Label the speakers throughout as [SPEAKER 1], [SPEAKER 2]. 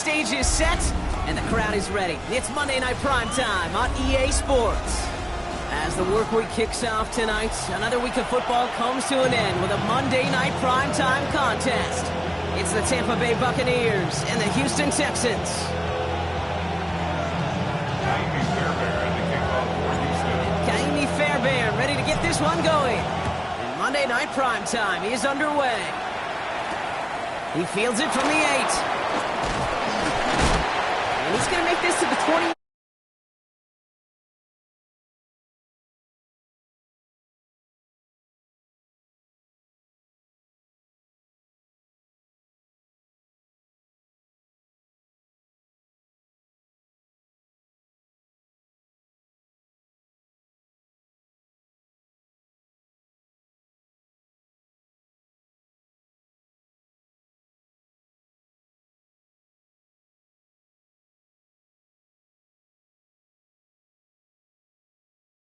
[SPEAKER 1] Stage is set, and the crowd is ready. It's Monday Night Primetime on EA Sports. As the work week kicks off tonight, another week of football comes to an end with a Monday Night Primetime contest. It's the Tampa Bay Buccaneers and the Houston Texans. Kaimi Fairbairn ready to get this one going. And Monday Night Primetime is underway. He fields it from the 8. And he's going to make this to the 20.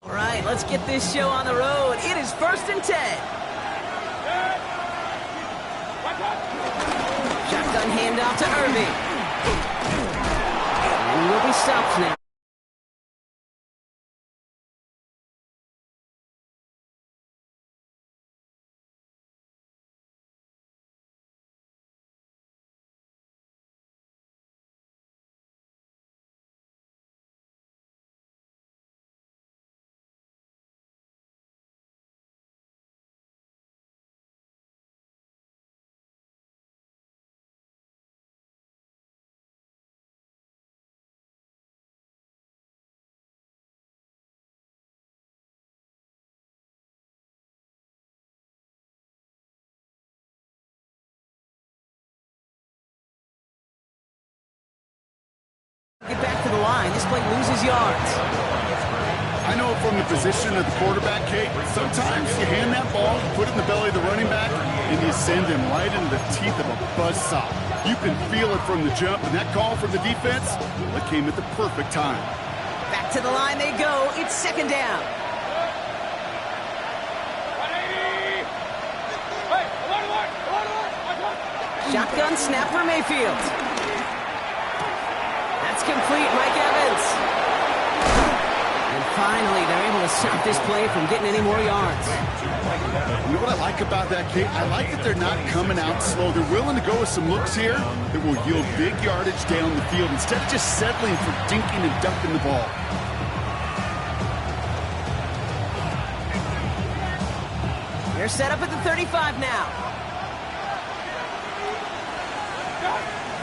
[SPEAKER 1] All right, let's get this show on the road. It is 1st and 10. Shotgun handoff to Irving. And will be stopped now. Get back to the line. This play loses yards.
[SPEAKER 2] I know from the position of the quarterback, Kate, sometimes you hand that ball, put it in the belly of the running back, and you send him right into the teeth of a buzzsaw. You can feel it from the jump, and that call from the defense, well, it came at the perfect time.
[SPEAKER 1] Back to the line they go. It's 2nd down. Shotgun snap for Mayfield. That's complete, Mike Evans. And finally, they're able to stop this play from getting any more yards.
[SPEAKER 2] You know what I like about that, Kate? I like that they're not coming out slow. They're willing to go with some looks here that will yield big yardage down the field instead of just settling for dinking and dumping the ball.
[SPEAKER 1] They're set up at the 35 now.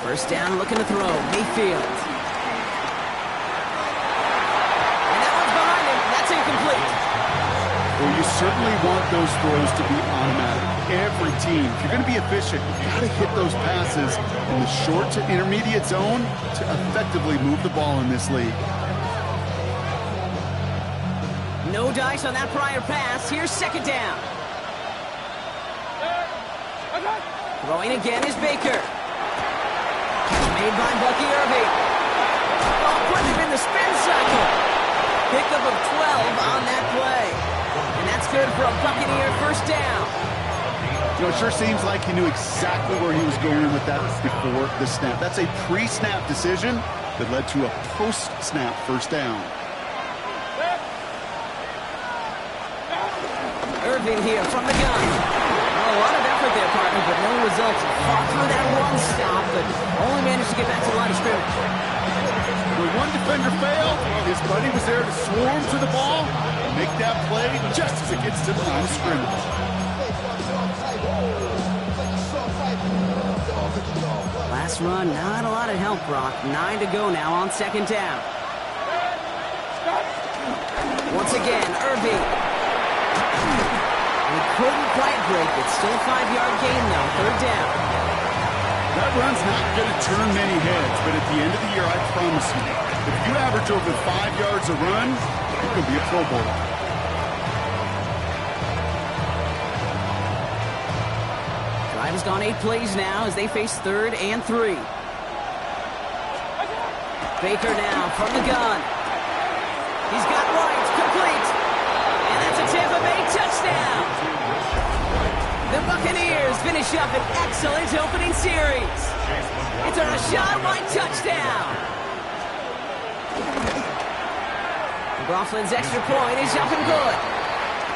[SPEAKER 1] 1st down, looking to throw. Mayfield. Incomplete.
[SPEAKER 2] Well, you certainly want those throws to be automatic. Every team, if you're going to be efficient, you've got to hit those passes in the short to intermediate zone to effectively move the ball in this league.
[SPEAKER 1] No dice on that prior pass. Here's 2nd down. Throwing again is Baker. Made by Bucky Irving. Oh, putting him in the spin cycle. Pickup of 12 on that play. And that's good for a Buccaneer 1st down.
[SPEAKER 2] You know, it sure seems like he knew exactly where he was going with that before the snap. That's a pre-snap decision that led to a post-snap 1st down.
[SPEAKER 1] Irving here from the gun. Oh, a lot of effort there, partner, but no results. Fought through that one stop, but only managed to get back to the line of scrimmage.
[SPEAKER 2] When one defender failed, his buddy was there to swarm to the ball and make that play just as it gets to the line of scrimmage.
[SPEAKER 1] Last run, not a lot of help, Brock. 9 to go now on 2nd down. Once again, Irving. He couldn't quite break it. Still a 5-yard gain, though. 3rd down.
[SPEAKER 2] That run's not going to turn many heads, but at the end of the year, I promise you, if you average over 5 yards a run, you could be a Pro Bowler.
[SPEAKER 1] Drive has gone 8 plays now as they face 3rd and 3. Baker now from the gun. He's got White, complete. And that's a Tampa Bay touchdown. The Buccaneers finish up an excellent opening series. It's a Rachaad White touchdown. McLaughlin's extra point is up and good.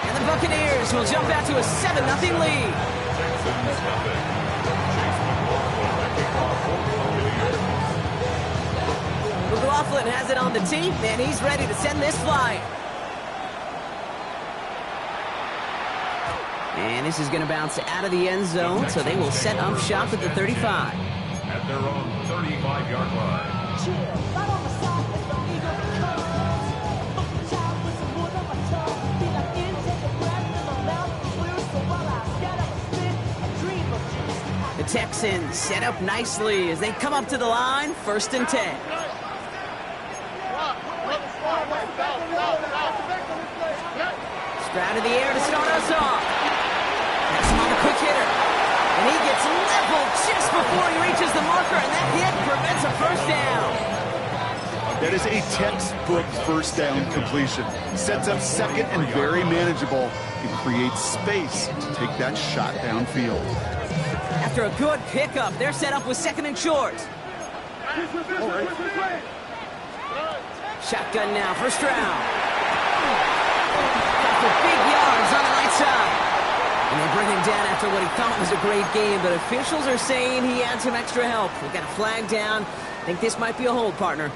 [SPEAKER 1] And the Buccaneers will jump out to a 7-0 lead. McLaughlin has it on the tee, and he's ready to send this flying. And this is going to bounce out of the end zone, so they will set up shop at the 35.
[SPEAKER 3] At their own 35-yard line.
[SPEAKER 1] The Texans set up nicely as they come up to the line, 1st and 10. Stroud in the air to start us off. That's him on the quick hitter. And he gets leveled just before he reaches the marker, and that hit prevents a first down.
[SPEAKER 2] That is a textbook first down completion. Sets up second and very manageable and creates space to take that shot downfield.
[SPEAKER 1] After a good pickup, they're set up with 2nd and short. Shotgun now for Stroud. Got for big yards on the right side. And they bring him down after what he thought was a great game, but officials are saying he had some extra help. We've got a flag down. I think this might be a hold, partner.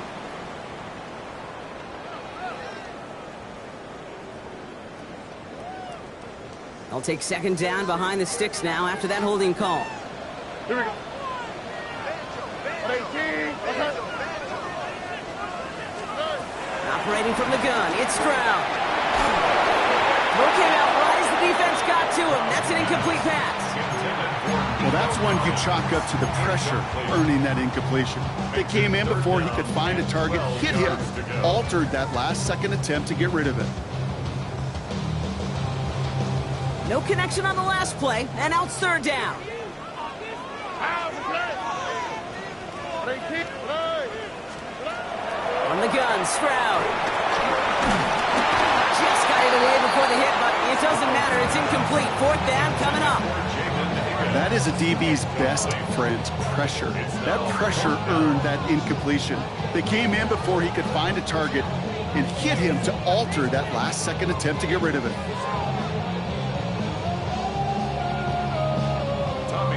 [SPEAKER 1] I'll take 2nd down behind the sticks now after that holding call.
[SPEAKER 2] Here we go.
[SPEAKER 1] Operating from the gun, it's Stroud. Throw came out right as the defense got to him. That's an incomplete pass.
[SPEAKER 2] Well, that's one you chalk up to the pressure earning that incompletion. They came in before he could find a target, hit him, altered that last-second attempt to get rid of it.
[SPEAKER 1] No connection on the last play, and now it's 3rd down. On the gun, Stroud. Just got it away before the hit, but it doesn't matter. It's incomplete. 4th down coming up.
[SPEAKER 2] That is a DB's best friend, pressure. That pressure earned that incompletion. They came in before he could find a target and hit him to alter that last-second attempt to get rid of it.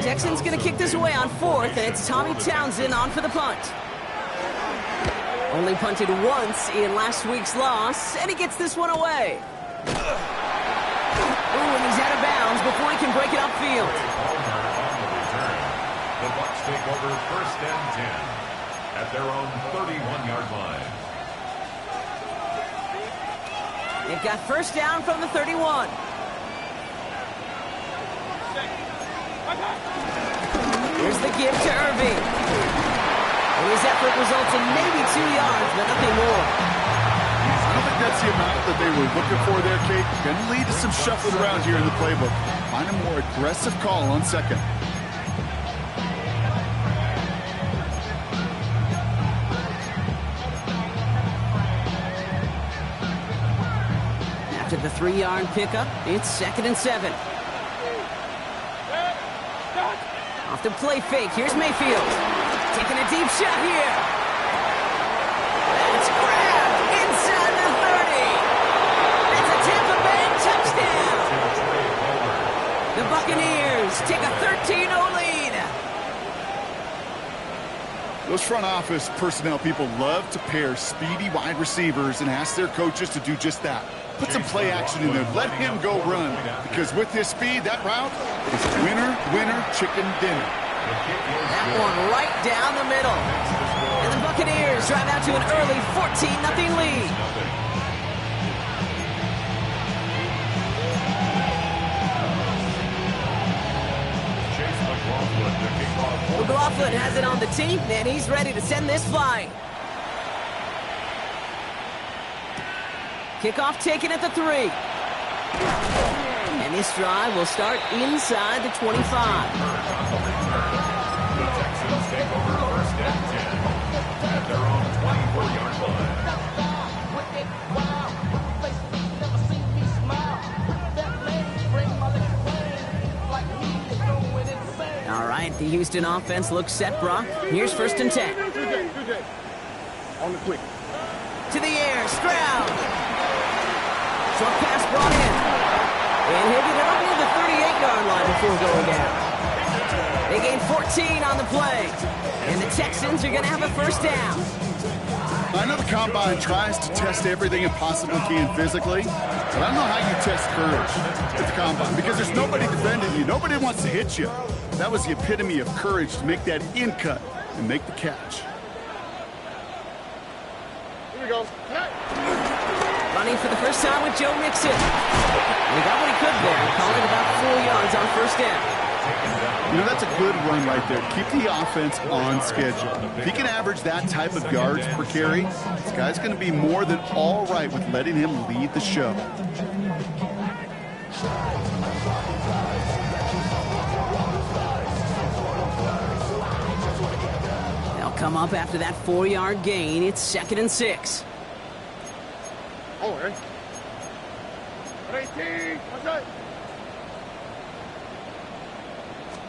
[SPEAKER 1] Texans going to kick this away on 4th, and it's Tommy Townsend on for the punt. Only punted once in last week's loss, and he gets this one away. Ooh, and he's out of bounds before he can break it upfield.
[SPEAKER 3] The Bucs take over 1st and 10 at their own 31-yard line.
[SPEAKER 1] They've got 1st down from the 31. Here's the give to Irving. His effort results in maybe 2 yards, but nothing more.
[SPEAKER 2] I don't think that's the amount that they were looking for there, Kate. Going to lead to some shuffling around here in the playbook. Find a more aggressive call on 2nd.
[SPEAKER 1] After the 3-yard pickup, it's 2nd and 7. Off the play fake, here's Mayfield. Taking a deep shot here. That's grabbed inside the 30. That's a Tampa Bay touchdown. The Buccaneers take a 13-0 lead.
[SPEAKER 2] Those front office personnel people love to pair speedy wide receivers and ask their coaches to do just that. Put some play action in there. Let him go run. Because with his speed, that route is winner, winner, chicken dinner.
[SPEAKER 1] That one right down the middle. And the Buccaneers drive out to an early 14-0 lead. McLaughlin has it on the tee, and he's ready to send this flying. Kickoff taken at the 3. And this drive will start inside the 25.
[SPEAKER 3] The Texans take over 1st and 10 at their own 24-yard line.
[SPEAKER 1] All right, the Houston offense looks set, Brock. Here's 1st and 10.
[SPEAKER 2] On the quick.
[SPEAKER 1] To the air, Stroud. Short pass brought in. And he'll get it up near the 38-yard line before going down. They gain 14 on the play. And the Texans are going to have a 1st down.
[SPEAKER 2] I know the Combine tries to test everything it possibly can physically, but I don't know how you test courage at the Combine because there's nobody defending you. Nobody wants to hit you. That was the epitome of courage to make that in cut and make the catch.
[SPEAKER 4] Here we go.
[SPEAKER 1] Running for the first time with Joe Mixon. He got what he could there, calling about 4 yards on 1st down.
[SPEAKER 2] You know, that's a good run right there. Keep the offense on schedule. If he can average that type of yards per carry, this guy's going to be more than all right with letting him lead the show.
[SPEAKER 1] They'll come up after that 4-yard gain. It's 2nd and 6.
[SPEAKER 4] Oh, hey. 18. What's that?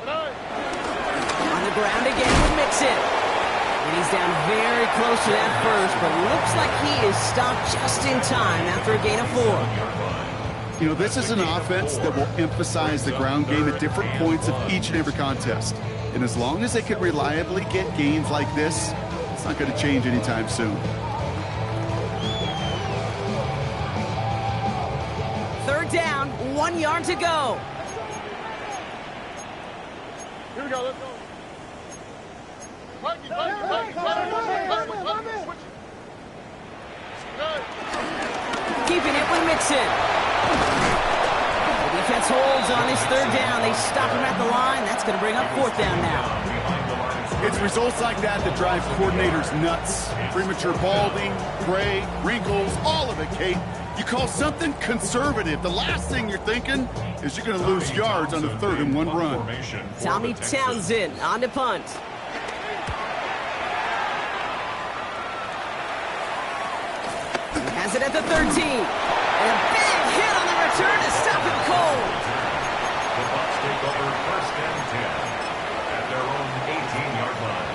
[SPEAKER 1] On the ground again with Mixon. And he's down very close to that first, but looks like he is stopped just in time after a gain of 4.
[SPEAKER 2] You know, this is an offense that will emphasize the ground game at different points of each and every contest. And as long as they can reliably get gains like this, it's not going to change anytime soon.
[SPEAKER 1] 3rd down, 1 yard to go.
[SPEAKER 4] Here we go. Let's go.
[SPEAKER 1] Keeping it with Mixon. The defense holds on his 3rd down. They stop him at the line. That's going to bring up 4th down now.
[SPEAKER 2] It's results like that that drive coordinators nuts. Premature balding, gray, wrinkles, all of it, Kate. You call something conservative. The last thing you're thinking is you're going to lose yards on the 3rd and 1 run.
[SPEAKER 1] Tommy Townsend on to punt. He has it at the 13. And a big hit on the return to stop him cold.
[SPEAKER 3] The Bucs take over 1st and 10 at their own 18-yard line.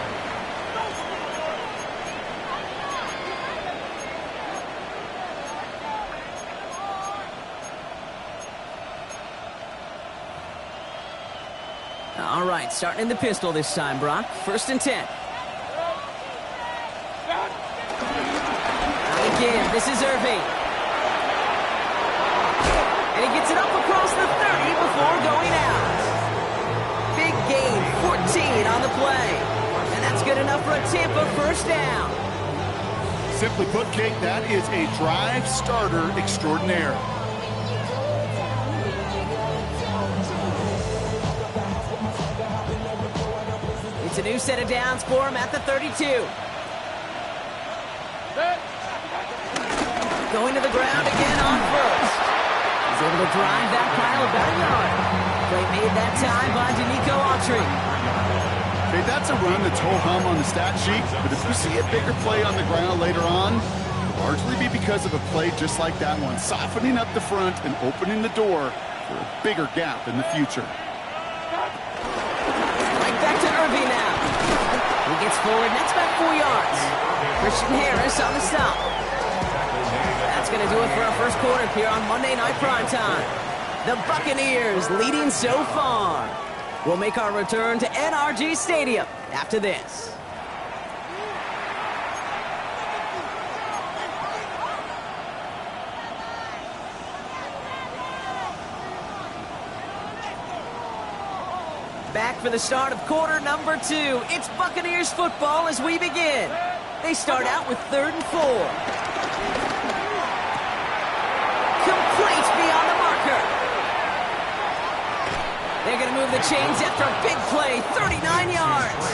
[SPEAKER 1] All right, starting in the pistol this time, Brock. 1st and 10. Now again, this is Irving. And he gets it up across the 30 before going out. Big gain, 14 on the play. And that's good enough for a Tampa 1st down.
[SPEAKER 2] Simply put, Kate, that is a drive starter extraordinaire.
[SPEAKER 1] It's a new set of downs for him at the 32. Going to the ground again on 1st. He's able to drive that pile about a yard. Play made that time by Danico Autry.
[SPEAKER 2] Okay, that's a run that's ho-hum on the stat sheet, but if you see a bigger play on the ground later on, it'll largely be because of a play just like that one, softening up the front and opening the door for a bigger gap in the future.
[SPEAKER 1] Back to Irving now. He gets forward, and that's about 4 yards. Christian Harris on the stop. That's going to do it for our 1st quarter here on Monday Night Primetime. The Buccaneers leading so far. We'll make our return to NRG Stadium after this. Back for the start of quarter number 2. It's Buccaneers football as we begin. They start out with 3rd and 4. Complete beyond the marker. They're going to move the chains after a big play, 39 yards.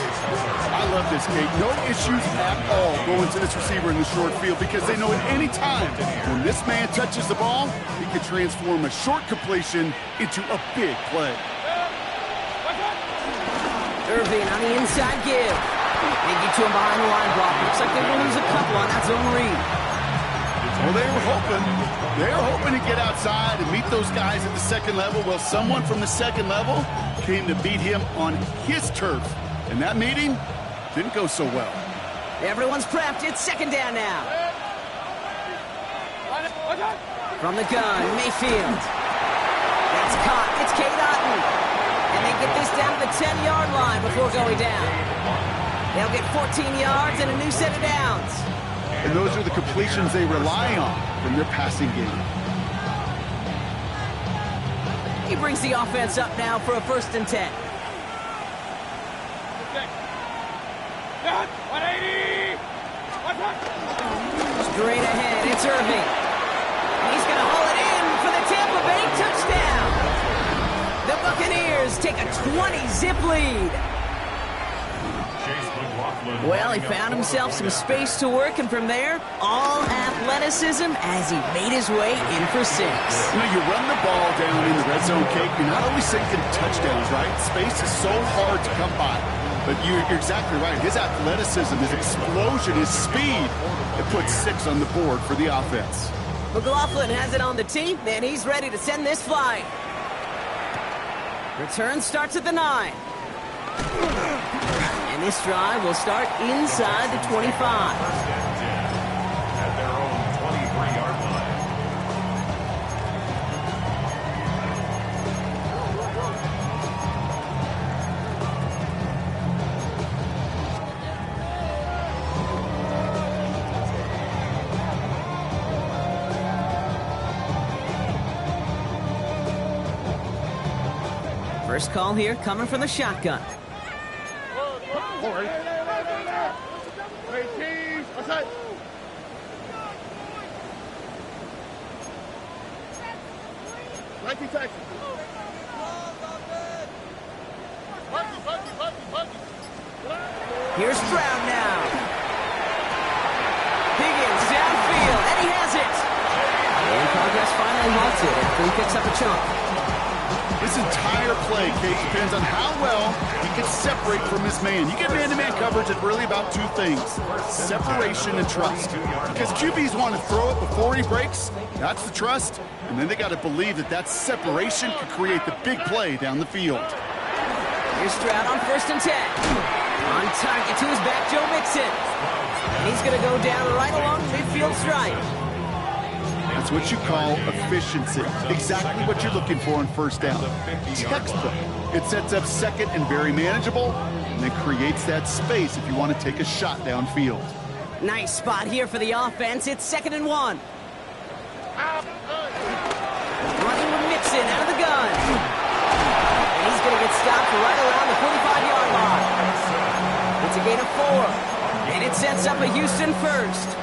[SPEAKER 2] I love this, Kate. No issues at all going to this receiver in the short field because they know at any time when this man touches the ball, he can transform a short completion into a big play.
[SPEAKER 1] Irving on the inside give. They get to him behind the line block. Looks like they're going to lose a couple on that zone read.
[SPEAKER 2] Well, they were hoping to get outside and meet those guys at the second level. Well, someone from the second level came to beat him on his turf. And that meeting didn't go so well.
[SPEAKER 1] Everyone's prepped. It's second down now. From the gun, Mayfield. That's caught. It's Cade Otton. And they get this down to the 10-yard line before going down. They'll get 14 yards and a new set of downs.
[SPEAKER 2] And those are the completions they rely on from their passing game.
[SPEAKER 1] He brings the offense up now for a 1st and 10.
[SPEAKER 4] 180!
[SPEAKER 1] Straight ahead, it's Irving. He's going to haul it in for the Tampa Bay touchdown. The Buccaneers take a 20-zip lead. Well, he found himself some space to work, and from there, all athleticism as he made his way in for 6.
[SPEAKER 2] You know, you run the ball down in the red zone, Kate, you're not only sinking touchdowns, right? Space is so hard to come by. But you're exactly right. His athleticism, his explosion, his speed, it puts 6 on the board for the offense.
[SPEAKER 1] McLaughlin has it on the tee, and he's ready to send this flying. Return starts at the 9. And this drive will start inside the 25.
[SPEAKER 3] At their own 23-yard line.
[SPEAKER 1] First call here coming from the shotgun.
[SPEAKER 4] All right. 18. Outside. Nike Texas.
[SPEAKER 1] Here's Stroud now. Higgins downfield, and he has it. And progress finally halted after he picks up a chunk.
[SPEAKER 2] This entire play, Kate, depends on how well he can separate from his man. You get man-to-man coverage, it's really about 2 things, separation and trust. Because QBs want to throw it before he breaks, that's the trust, and then they got to believe that that separation can create the big play down the field.
[SPEAKER 1] Here's Stroud on 1st and 10. On target to his back, Joe Mixon. And he's going to go down right along midfield stripe.
[SPEAKER 2] That's what you call efficiency. Exactly what you're looking for on 1st down. Textbook. It sets up 2nd and very manageable, and then creates that space if you want to take a shot downfield.
[SPEAKER 1] Nice spot here for the offense. It's 2nd and 1. Running with Mixon out of the gun. And he's going to get stopped right around the 45-yard line. It's a gain of 4. And it sets up a Houston 1st.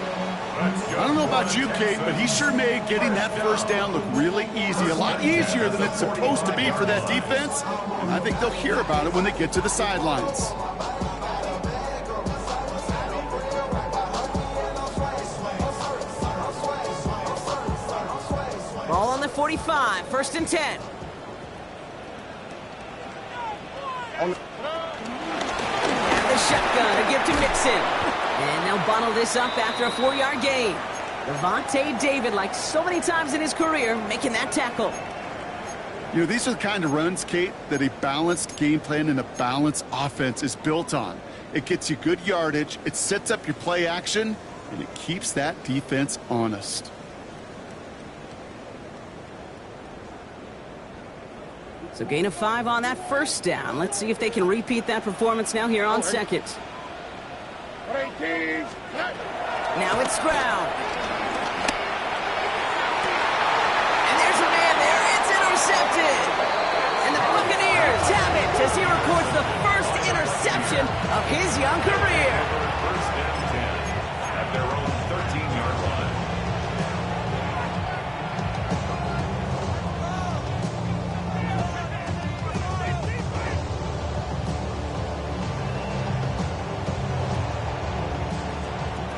[SPEAKER 2] I don't know about you, Kate, but he sure made getting that 1st down look really easy. A lot easier than it's supposed to be for that defense. And I think they'll hear about it when they get to the sidelines.
[SPEAKER 1] Ball on the 45, 1st and 10. And the shotgun to give to Mixon. And they'll bottle this up after a 4-yard gain. Levante David, like so many times in his career, making that tackle.
[SPEAKER 2] You know, these are the kind of runs, Kate, that a balanced game plan and a balanced offense is built on. It gets you good yardage, it sets up your play action, and it keeps that defense honest.
[SPEAKER 1] So gain of 5 on that 1st down. Let's see if they can repeat that performance now here on 2nd.
[SPEAKER 4] 18.
[SPEAKER 1] Now it's Stroud. And there's a man there. It's intercepted. And the Buccaneers have it as he records the first interception of his young career.
[SPEAKER 3] 1st and 10 at their own 13-yard line.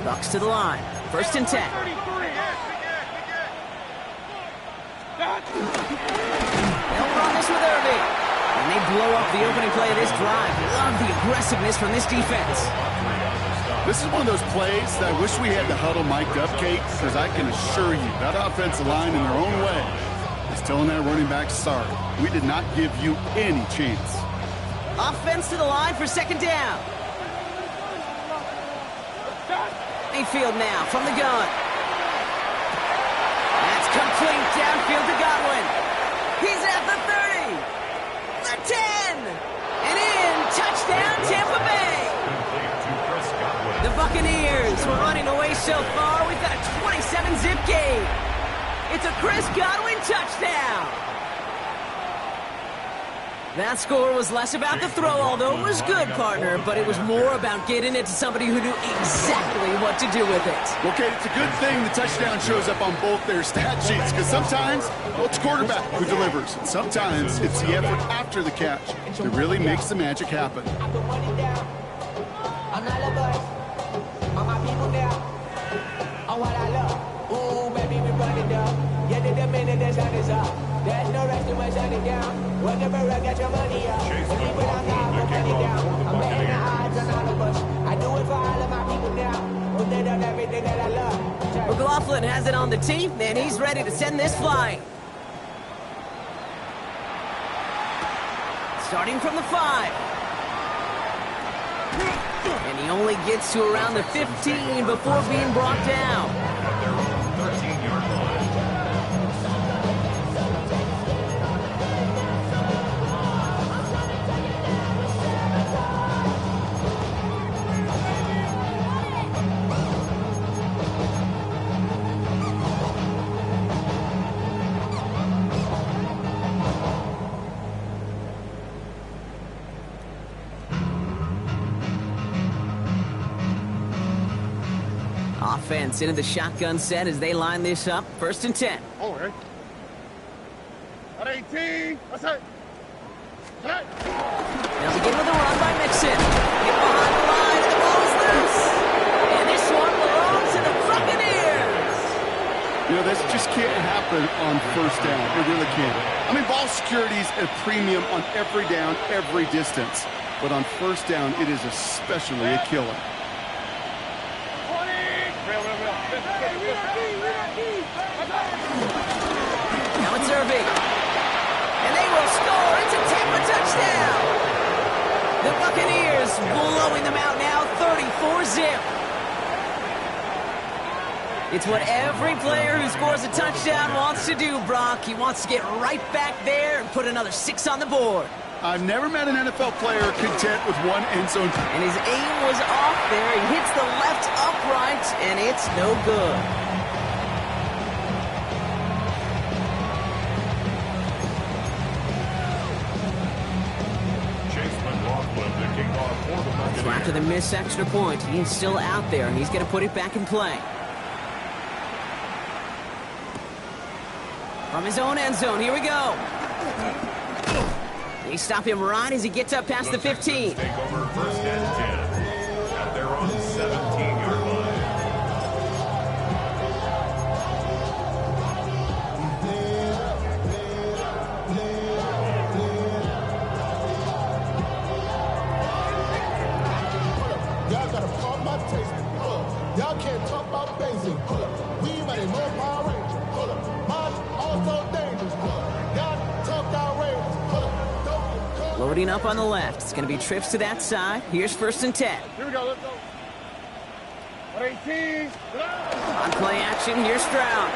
[SPEAKER 1] Bucks to the line. 1st and 10. They'll run this with Irving. And they blow up the opening play of this drive. Love the aggressiveness from this defense.
[SPEAKER 2] This is one of those plays that I wish we had the huddle mic'd up, Kate, because I can assure you that offensive line in their own way is telling that running back, sorry, we did not give you any chance.
[SPEAKER 1] Offense to the line for second down. Mayfield now from the gun. That's complete downfield to Godwin. He's at the 30, the 10, and in. Touchdown, Tampa Bay. The Buccaneers were running away so far. We've got a 27-zip game. It's a Chris Godwin touchdown. That score was less about the throw, although it was good, partner, but it was more about getting it to somebody who knew exactly what to do with it.
[SPEAKER 2] Well, Kate, it's a good thing the touchdown shows up on both their stat sheets, because sometimes, well, it's quarterback who delivers, and sometimes it's the effort after the catch that really makes the magic happen.
[SPEAKER 5] There's no rest in my shutting down. Whenever I get your money up, believe it or not, we'll put it down. I'm betting the odds on all of us. I do it for all of my people now. Put it on everything that I love.
[SPEAKER 1] McLaughlin has it on the tee, and he's ready to send this flying. Starting from the 5. And he only gets to around the 15 before being brought down.
[SPEAKER 3] At their own 13-yard line.
[SPEAKER 1] Offense into the shotgun set as they line this up. 1st and 10.
[SPEAKER 4] Over. At 18. That's it.
[SPEAKER 1] They'll begin with a run by Mixon. Get behind the line, and the ball is loose. And this one belongs to the Buccaneers.
[SPEAKER 2] You know, this just can't happen on 1st down. It really can't. I mean, ball security is a premium on every down, every distance. But on 1st down, it is especially a killer.
[SPEAKER 1] Now it's Irving. And they will score. It's a Tampa touchdown. The Buccaneers blowing them out now, 34-zip. It's what every player who scores a touchdown wants to do, Brock. He wants to get right back there and put another 6 on the board.
[SPEAKER 2] I've never met an NFL player content with one end zone.
[SPEAKER 1] And his aim was off there. He hits the left upright, and it's no good. So after the missed extra point, he's still out there, and he's going to put it back in play. From his own end zone, here we go. They stop him right as he gets up past the 15.
[SPEAKER 3] Take over 1st and 10 at their own 17-yard line.
[SPEAKER 6] Y'all gotta pump my taste. Y'all can't talk about basic. We made more Power Rangers. Mine also dangerous. Y'all talk outrageous.
[SPEAKER 1] Loading up on the left. It's going to be trips to that side. Here's 1st and 10.
[SPEAKER 4] Here we go. Let's go. At 18.
[SPEAKER 1] On play action, here's Stroud.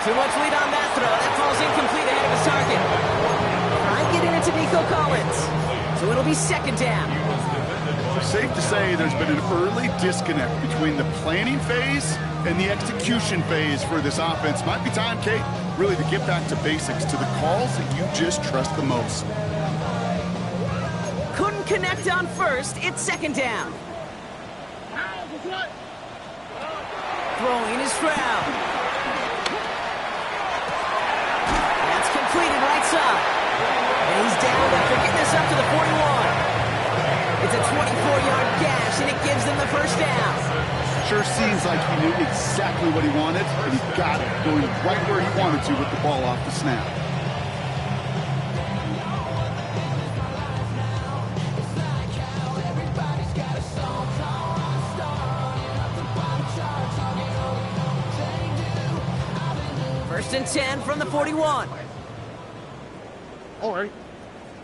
[SPEAKER 1] Too much lead on that throw. That falls incomplete ahead of his target. Try and get it into Nico Collins. So it'll be 2nd down.
[SPEAKER 2] Safe to say there's been an early disconnect between the planning phase and the execution phase for this offense. Might be time, Kate, really to get back to basics, to the calls that you just trust the most.
[SPEAKER 1] Couldn't connect on 1st. It's 2nd down. Throwing is Stroud. That's completed right side. And he's down after getting this up to the 41. It's a 24-yard gash, and it gives them the 1st down.
[SPEAKER 2] Sure seems like he knew exactly what he wanted, and he got it, going right where he wanted to with the ball off the snap.
[SPEAKER 1] First and 10 from the 41.
[SPEAKER 4] All right.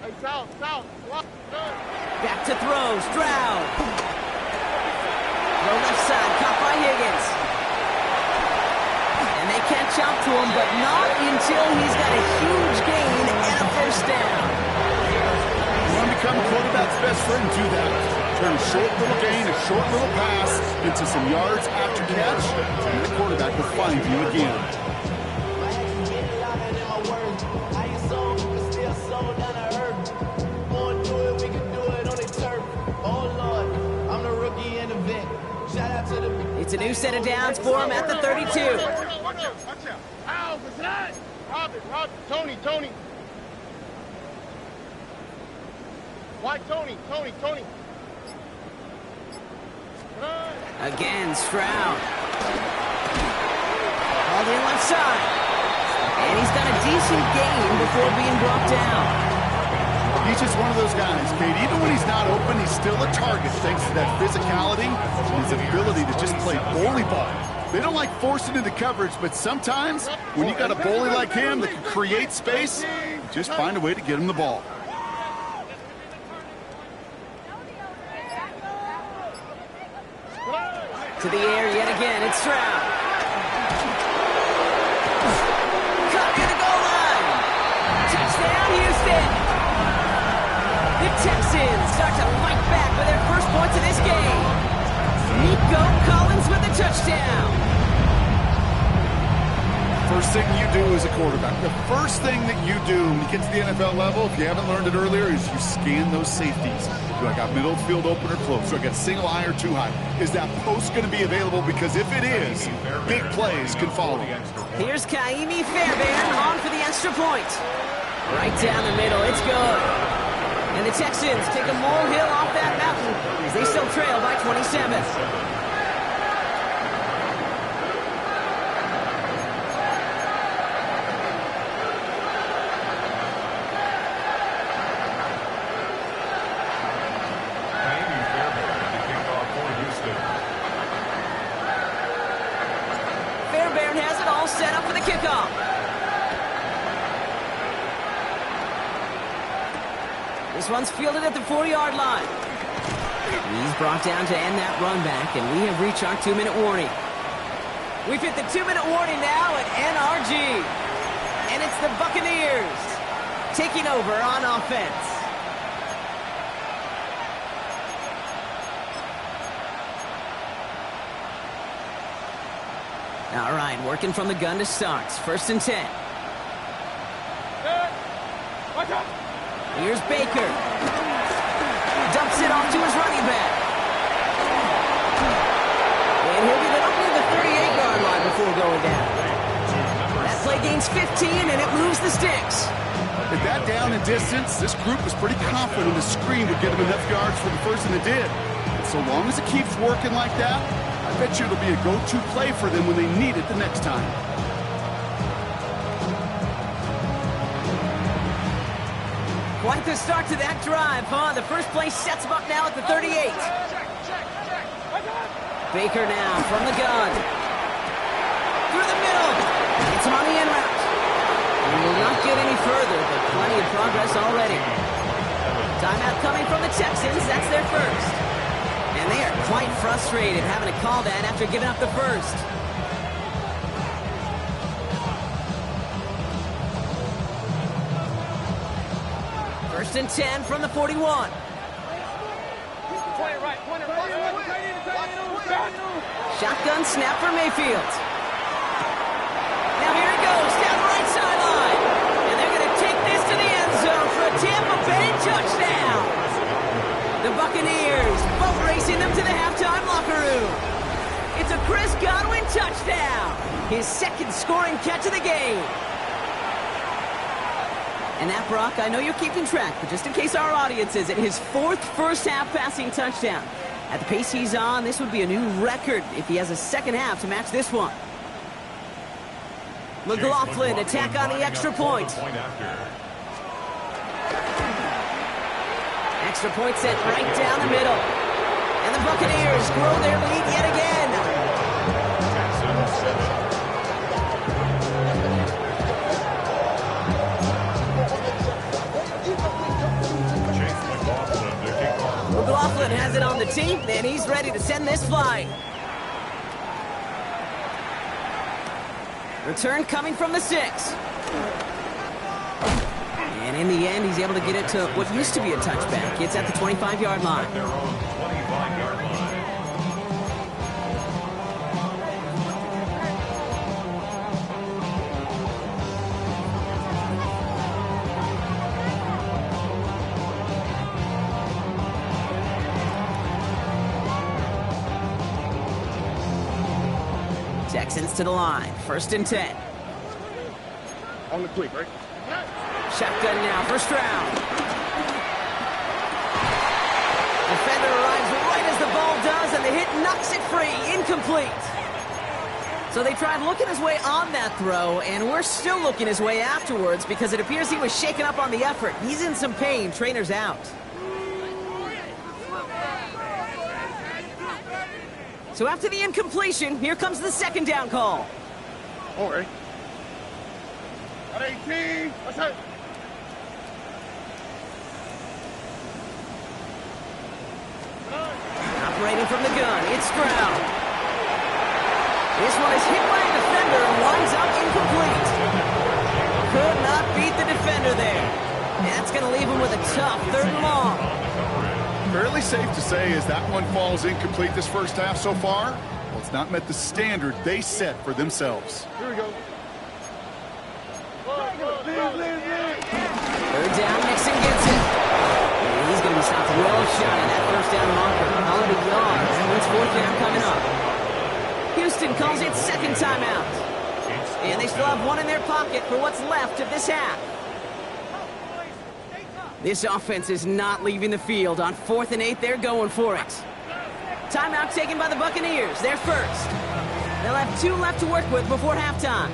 [SPEAKER 4] Hey, south.
[SPEAKER 1] Back to throw, Stroud. Throw left side, caught by Higgins. And they catch up to him, but not until he's got a huge gain and a first down.
[SPEAKER 2] You want to become a quarterback's best friend, do that. Turn a short little gain, a short little pass into some yards after catch, and the quarterback will find you again.
[SPEAKER 1] It's a new set of downs for him at the 32.
[SPEAKER 4] Watch out. Ow, what's that? Robert, Tony. Why Tony?
[SPEAKER 1] Again, Stroud. All the left side. And he's got a decent gain before being brought down.
[SPEAKER 2] He's just one of those guys, Kate. Even when he's not open, he's still a target thanks to that physicality and his ability to just play bully ball. They don't like forcing into coverage, but sometimes when you got a bully like him that can create space, just find a way to get him the ball.
[SPEAKER 1] To the air yet again, it's Stroud. Cut to the goal line. Touchdown, Houston. The Texans start to fight back with their first points of this game. Nico Collins with a touchdown.
[SPEAKER 2] First thing you do as a quarterback, the first thing that you do when you get to the NFL level, if you haven't learned it earlier, is you scan those safeties. Do I got middle field open or close? Do I got single high or two high? Is that post going to be available? Because if it is, big plays can follow.
[SPEAKER 1] Here's Kaimi Fairbairn on for the extra point. Right down the middle, it's good. And the Texans take a molehill off that mountain as they still trail by 27. Fairbairn has it all set up for the kickoff. This one's fielded at the 4-yard line. He's brought down to end that run back, and we have reached our 2-minute warning. We've hit the 2-minute warning now at NRG. And it's the Buccaneers taking over on offense. All right, working from the gun to start. First and 10. Here's Baker. Dumps it off to his running back. And he'll get it up near the 38-yard line before going down. That play gains 15, and it moves the sticks.
[SPEAKER 2] At that down and distance, this group was pretty confident the screen would get him enough yards for the first, and it did. And so long as it keeps working like that, I bet you it'll be a go-to play for them when they need it the next time.
[SPEAKER 1] Quite the start to that drive, huh? The first play sets him up now at the 38. Baker now from the gun. Through the middle. It's him on the end route. He will not get any further, but plenty of progress already. Timeout coming from the Texans. That's their first. And they are quite frustrated having to call that after giving up the first. First and 10 from the 41. Shotgun snap for Mayfield. Now here it goes down the right sideline. And they're going to take this to the end zone for a Tampa Bay touchdown. The Buccaneers boat racing them to the halftime locker room. It's a Chris Godwin touchdown. His second scoring catch of the game. And that, Brock, I know you're keeping track, but just in case our audience isn't, his fourth first-half passing touchdown. At the pace he's on, this would be a new record if he has a second half to match this one. McLaughlin attack on the extra point. Extra point set right down the middle. And the Buccaneers grow their lead yet again. has it on the tee, and he's ready to send this flying. Return coming from the 6. And in the end, he's able to get it to what used to be a touchback. It's at the 25-yard line.
[SPEAKER 3] Their own 25-yard line.
[SPEAKER 1] Texans to the line. 1st and 10.
[SPEAKER 4] On the quick, right?
[SPEAKER 1] Shotgun now, 1st round. Defender arrives right as the ball does, and the hit knocks it free. Incomplete. So they tried looking his way on that throw, and we're still looking his way afterwards because it appears he was shaken up on the effort. He's in some pain. Trainer's out. So after the incompletion, here comes the 2nd down call.
[SPEAKER 4] All right. At 18. What's that?
[SPEAKER 1] Operating from the gun, it's Stroud. This one is hit by a defender and winds up incomplete. Could not beat the defender there. That's going to leave him with a tough 3rd and long.
[SPEAKER 2] Fairly safe to say as that one falls incomplete this first half so far. Well, it's not met the standard they set for themselves.
[SPEAKER 4] Here we go.
[SPEAKER 1] 3rd down, Nixon gets it. And he's going to be stopped well shy of that 1st down marker. Out of yards. It's 4th down coming up. Houston calls it 2nd timeout. And they still have one in their pocket for what's left of this half. This offense is not leaving the field. On 4th and 8, they're going for it. Timeout taken by the Buccaneers. They're first. They'll have 2 left to work with before halftime.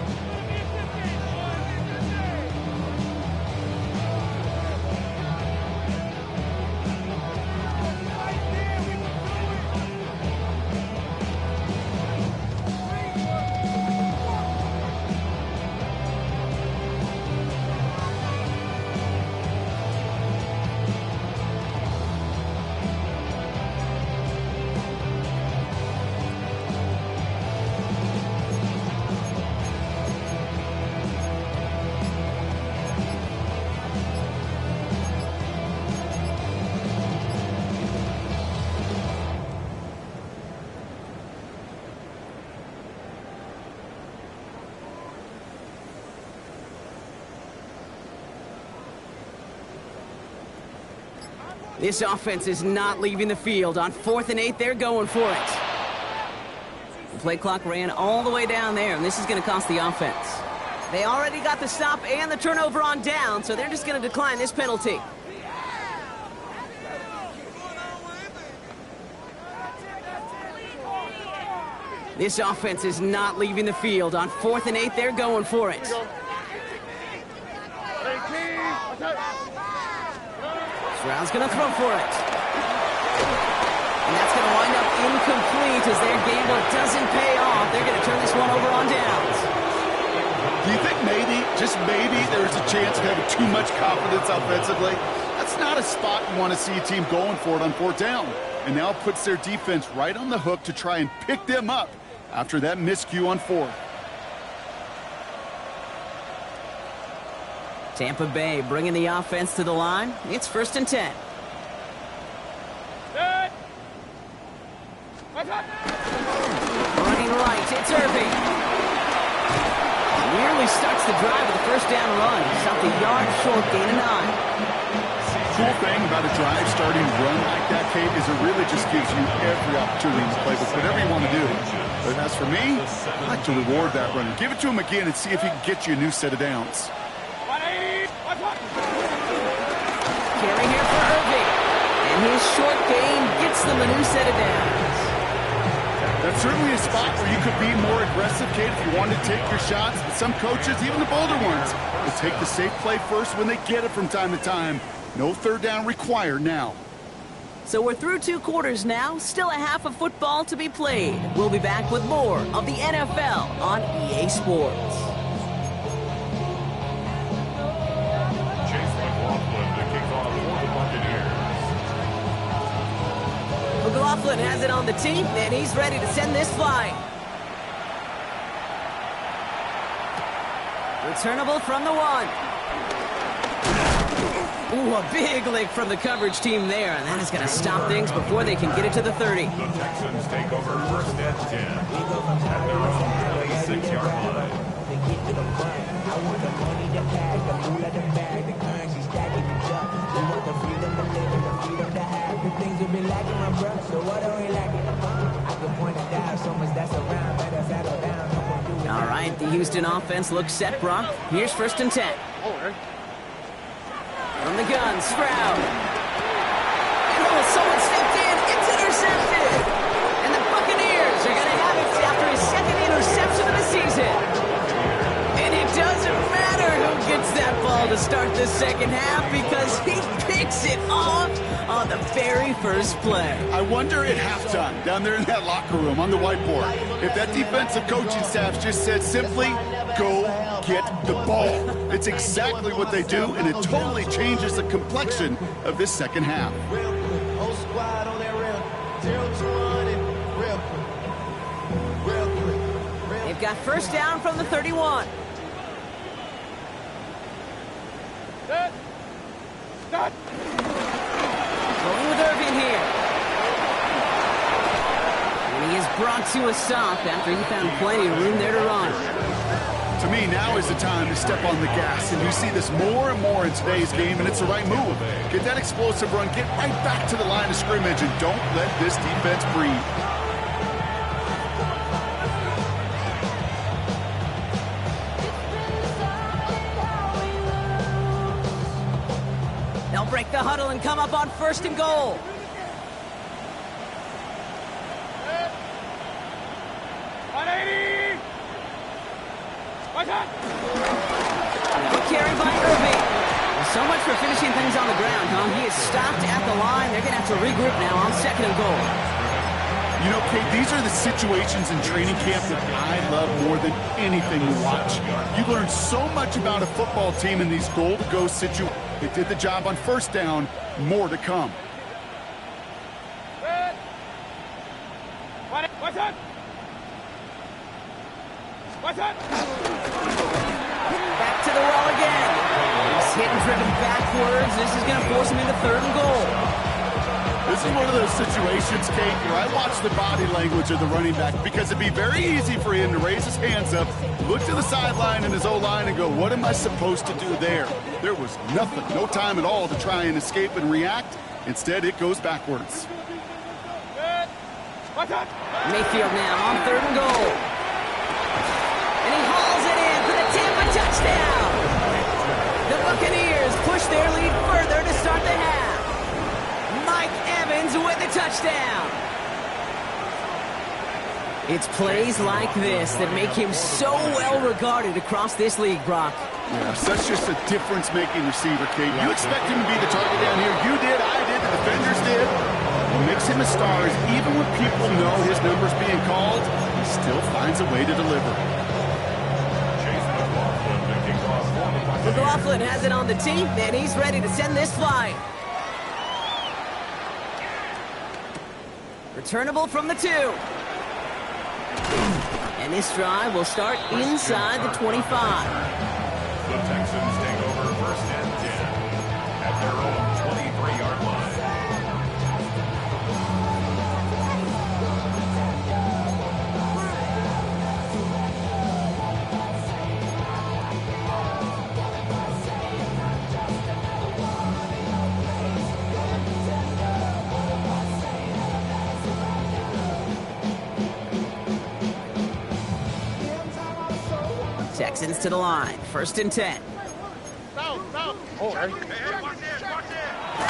[SPEAKER 1] This offense is not leaving the field. On 4th and 8, they're going for it. The play clock ran all the way down there, and this is going to cost the offense. They already got the stop and the turnover on down, so they're just going to decline this penalty. This offense is not leaving the field. On 4th and 8, they're going for it.
[SPEAKER 4] 18. What's that?
[SPEAKER 1] Stroud's going to throw for it. And that's going to wind up incomplete as their gamble doesn't pay off. They're going to turn this one over on downs.
[SPEAKER 2] Do you think maybe, just maybe, there's a chance of having too much confidence offensively? That's not a spot you want to see a team going for it on 4th down. And now it puts their defense right on the hook to try and pick them up after that miscue on 4th.
[SPEAKER 1] Tampa Bay bringing the offense to the line. It's 1st and 10. Running right, it's Irving. Nearly starts the drive with a 1st down run. Stopped a yard short, gain of 9.
[SPEAKER 2] Cool thing about a drive starting run like that, Kate, is it really just gives you every opportunity to play with whatever you want to do. But as for me, I like to reward that runner. Give it to him again and see if he can get you a new set of downs.
[SPEAKER 1] Carry here for Irving. And his short gain gets them a new set of downs.
[SPEAKER 2] That's certainly a spot where you could be more aggressive, Kate, if you wanted to take your shots. But some coaches, even the bolder ones, will take the safe play first when they get it from time to time. No 3rd down required now.
[SPEAKER 1] So we're through 2 quarters now. Still a half of football to be played. We'll be back with more of the NFL on EA Sports.
[SPEAKER 3] Chase McLaughlin to kick off for the Buccaneers.
[SPEAKER 1] McLaughlin has it on the tee, and he's ready to send this flying. Returnable from the 1. Ooh, a big lick from the coverage team there, and that is going to stop things before they can get it to the 30.
[SPEAKER 3] The Texans take over first and 10 at their own 26-yard line.
[SPEAKER 5] I want the money, the cash, the moolah, the bag, the currency stacking it up. We want the freedom to live and the freedom to have. The things we've been lacking, my brother. So what are we lacking? I can point it out, so much that's around. Better settle down.
[SPEAKER 1] All right, the Houston offense looks set, Brock. Here's first and 10. From the gun, Stroud. Oh, someone stepped in. It's intercepted. And the Buccaneers are going to have it after his second interception of the season. And it doesn't matter who gets that ball to start the second half because he picks it off on the very first play.
[SPEAKER 2] I wonder at halftime, down there in that locker room on the whiteboard, if that defensive coaching staff just said simply, go get the ball. It's exactly what they do, and it totally changes the complexion of this second half.
[SPEAKER 1] They've got first down from the 31.
[SPEAKER 4] Start.
[SPEAKER 1] Going with Irvin here. And he is brought to a stop after he found plenty of room there to run.
[SPEAKER 2] To me, now is the time to step on the gas, and you see this more and more in today's game, and it's the right move. Get that explosive run, get right back to the line of scrimmage, and don't let this defense breathe.
[SPEAKER 1] They'll break the huddle and come up on first and goal. Good carry by Irving. Well, so much for finishing things on the ground, huh? He is stopped at the line. They're going to have to regroup now on second and goal.
[SPEAKER 2] You know, Kate, these are the situations in training camp that I love more than anything to watch. You learn so much about a football team in these goal-to-go situations. They did the job on first down. More to come.
[SPEAKER 1] Back to the well again. He's hit and driven backwards. This is going to force him into third and goal.
[SPEAKER 2] This is one of those situations, Kate, where I watch the body language of the running back because it'd be very easy for him to raise his hands up, look to the sideline in his O-line and go, what am I supposed to do there? There was nothing, no time at all to try and escape and react. Instead, it goes backwards.
[SPEAKER 1] Mayfield now on third and goal. And he hauls it in for the Tampa touchdown. The Buccaneers push their lead further to start the half. Mike Evans with the touchdown. It's plays like this that make him so well regarded across this league, Brock.
[SPEAKER 2] Yeah, such just a difference-making receiver, Kate. You expect him to be the target down here. You did, I did, the defenders did. What makes him a star is even when people know his number's being called, he still finds a way to deliver.
[SPEAKER 1] McLaughlin has it on the tee, and he's ready to send this flying. Returnable from the 2. And this drive will start inside the 25.
[SPEAKER 3] The Texans take over first and 10 at their own 23-yard line.
[SPEAKER 1] Texans to the line. First and 10.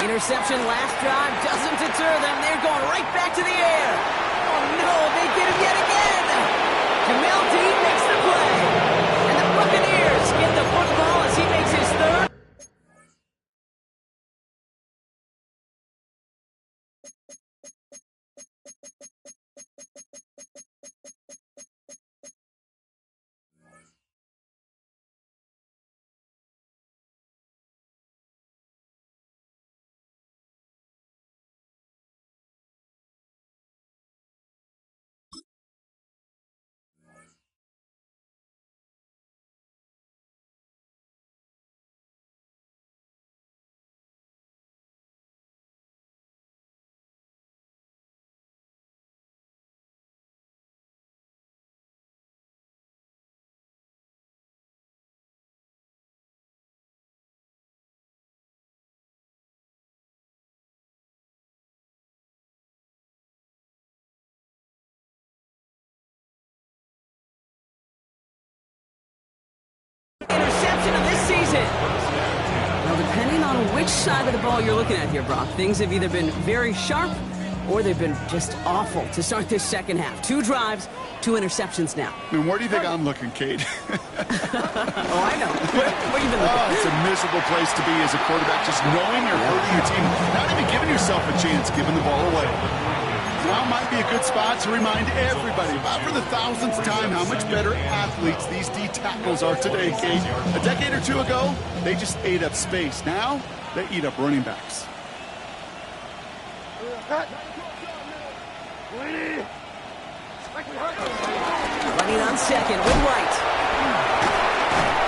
[SPEAKER 1] Interception last drive doesn't deter them. They're going right back to the air. Oh, no, they get him yet again. Jamel Dean makes the play. And the Buccaneers get the football as he makes his third. 10. Well, depending on which side of the ball you're looking at here, Brock, things have either been very sharp or they've been just awful to start this second half. 2 drives, 2 interceptions now.
[SPEAKER 2] And where do you think I'm looking, Kate?
[SPEAKER 1] Oh, I know. Where you been looking?
[SPEAKER 2] Oh, it's a miserable place to be as a quarterback, just knowing you're hurting your team, not even giving yourself a chance, giving the ball away. Now might be a good spot to remind everybody, about for the 1000th time, how much better athletes these D tackles are today, Kate. A decade or 2 ago, they just ate up space. Now, they eat up running backs.
[SPEAKER 1] Running on second with White.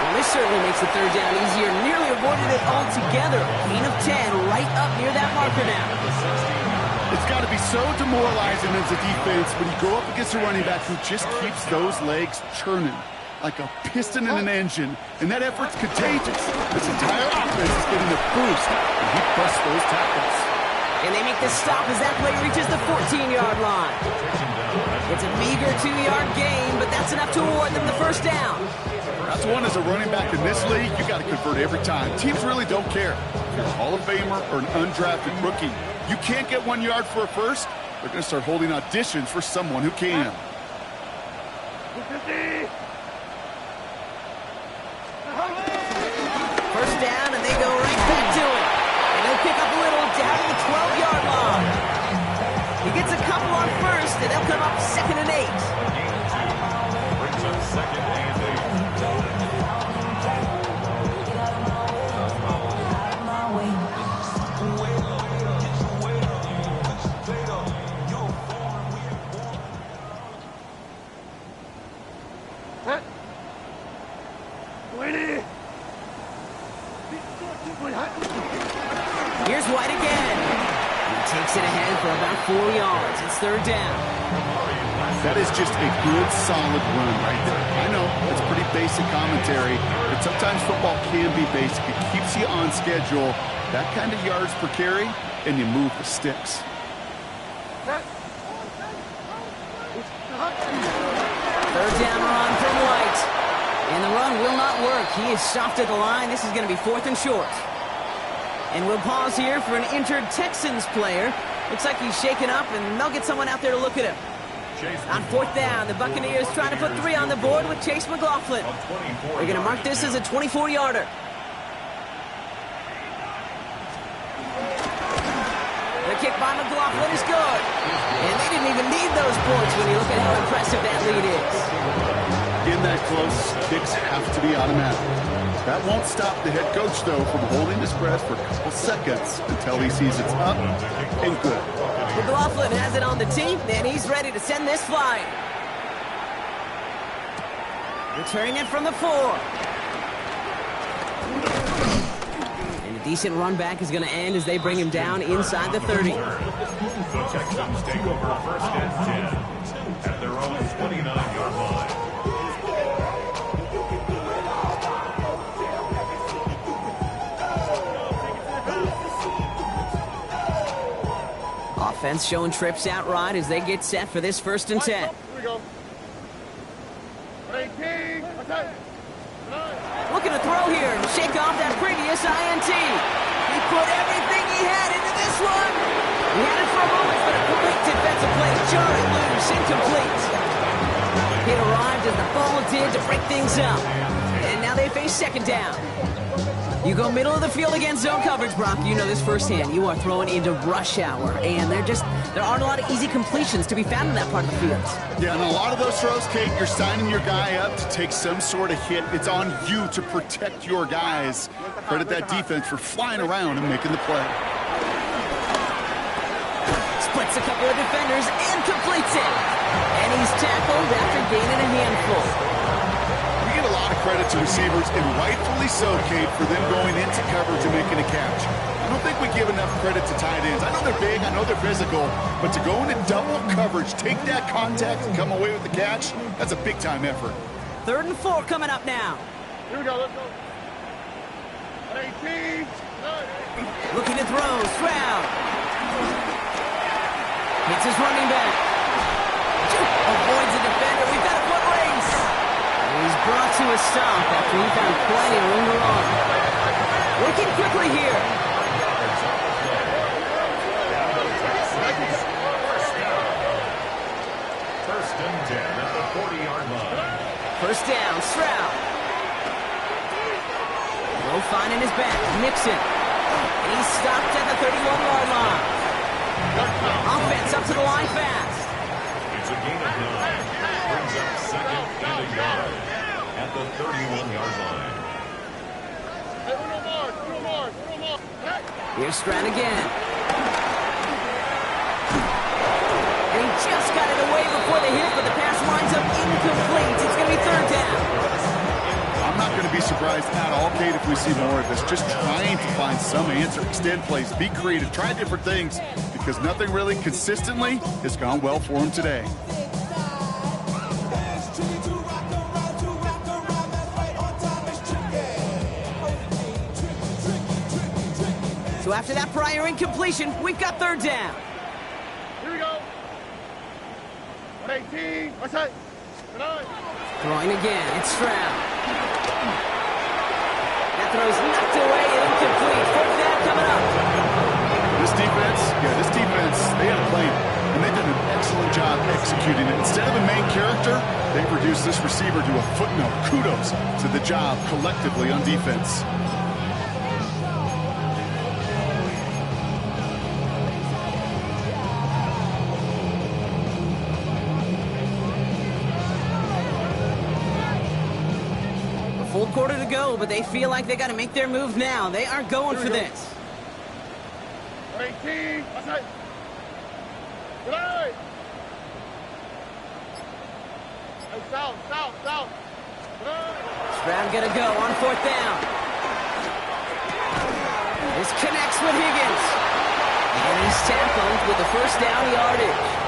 [SPEAKER 1] Well, this certainly makes the third down easier. Nearly avoided it altogether. Gain of 10 right up near that marker now.
[SPEAKER 2] It's got to be so demoralizing as a defense when you go up against a running back who just keeps those legs churning like a piston in an engine, and that effort's contagious. This entire offense is getting a boost, and he busts those tackles.
[SPEAKER 1] And they make the stop as that play reaches the 14-yard line. It's a meager 2-yard gain, but that's enough to award them the first down.
[SPEAKER 2] That's one as a running back in this league, you got to convert every time. Teams really don't care. If you're a Hall of Famer or an undrafted rookie, you can't get 1 yard for a first, they're going to start holding auditions for someone who can.
[SPEAKER 1] First down, and they go right back to it. And they'll pick up a little down to the 12-yard line. He gets a couple on first, and they'll come up 2nd and 8.
[SPEAKER 3] Brings up 2nd and 8.
[SPEAKER 1] Here's White again. He takes it ahead for about 4 yards. It's 3rd down.
[SPEAKER 2] That is just a good, solid run right there. I know, it's pretty basic commentary, but sometimes football can be basic. It keeps you on schedule, that kind of yards per carry, and you move the sticks.
[SPEAKER 1] 3rd down run from White. And the run will not work. He is stopped at the line. This is going to be 4th and short. And we'll pause here for an injured Texans player. Looks like he's shaken up, and they'll get someone out there to look at him. On 4th down, the Buccaneers trying to put 3 on the board with Chase McLaughlin. They're going to mark this as a 24-yarder. The kick by McLaughlin is good. And they didn't even need those points when you look at how impressive that lead is.
[SPEAKER 2] In that close, kicks have to be automatic. That won't stop the head coach, though, from holding his breath for a couple seconds until he sees it's up and good.
[SPEAKER 1] McLaughlin has it on the tee, and he's ready to send this flying. Returning it from the 4. And a decent run back is going to end as they bring him down inside the 30.
[SPEAKER 3] The Texans take over 1st and 10 at their own 29-yard line.
[SPEAKER 1] Offense showing trips out right as they get set for this 1st and 10.
[SPEAKER 4] Here we go. 18.
[SPEAKER 1] Looking to throw here and shake off that previous INT. He put everything he had into this one. He had it for a moment, but a great defensive play. Jarring loose, incomplete. It arrived as the ball did to break things up. And now they face 2nd down. You go middle of the field against zone coverage, Brock. You know this firsthand. You are throwing into rush hour, and there aren't a lot of easy completions to be found in that part of the field.
[SPEAKER 2] Yeah, and a lot of those throws, Kate, you're signing your guy up to take some sort of hit. It's on you to protect your guys. Credit that defense for flying around and making the play.
[SPEAKER 1] Splits a couple of defenders and completes it. And he's tackled after gaining a handful.
[SPEAKER 2] We give a lot of credit to receivers, and rightfully so, Kate, for them going into coverage and making a catch. I don't think we give enough credit to tight ends. I know they're big, I know they're physical, but to go into double coverage, take that contact, and come away with the catch, that's a big-time effort.
[SPEAKER 1] 3rd and 4 coming up now.
[SPEAKER 4] Here we go. Let's go. 18.
[SPEAKER 1] Looking to throw. Stroud. Hits his running back. Avoids the defender. We've got a foot race. He's brought to a stop after he found plenty of room to run. Working quickly here.
[SPEAKER 3] First and 10 at the 40-yard line.
[SPEAKER 1] First down, Stroud. Low finding his back, Mixon. And he's stopped at the 31-yard line. Offense up to the line fast.
[SPEAKER 3] It's a gain of 9. Brings up second and a yard at the 31-yard line.
[SPEAKER 1] Here's Stroud again. And he just got it away before the hit, but the pass winds up incomplete. It's going to be third down.
[SPEAKER 2] I'm not going to be surprised at all, Kate, if we see more of this. Just trying to find some answer, extend plays, be creative, try different things, because nothing really consistently has gone well for him today.
[SPEAKER 1] So after that prior incompletion, we've got third down.
[SPEAKER 4] Here we go. 118. What's that?
[SPEAKER 1] Throwing again, it's Stroud. That throw's knocked away and incomplete. Fourth down coming up.
[SPEAKER 2] This defense, they had a plan, and they did an excellent job executing it. Instead of a main character, they reduced this receiver to a footnote. Kudos to the job collectively on defense.
[SPEAKER 1] Full quarter to go, but they feel like they got to make their move now. They are going for this.
[SPEAKER 4] 18. What's that? Good. Hey, south.
[SPEAKER 1] Stroud gonna go on fourth down. This connects with Higgins. And he's tackled with the first down yardage.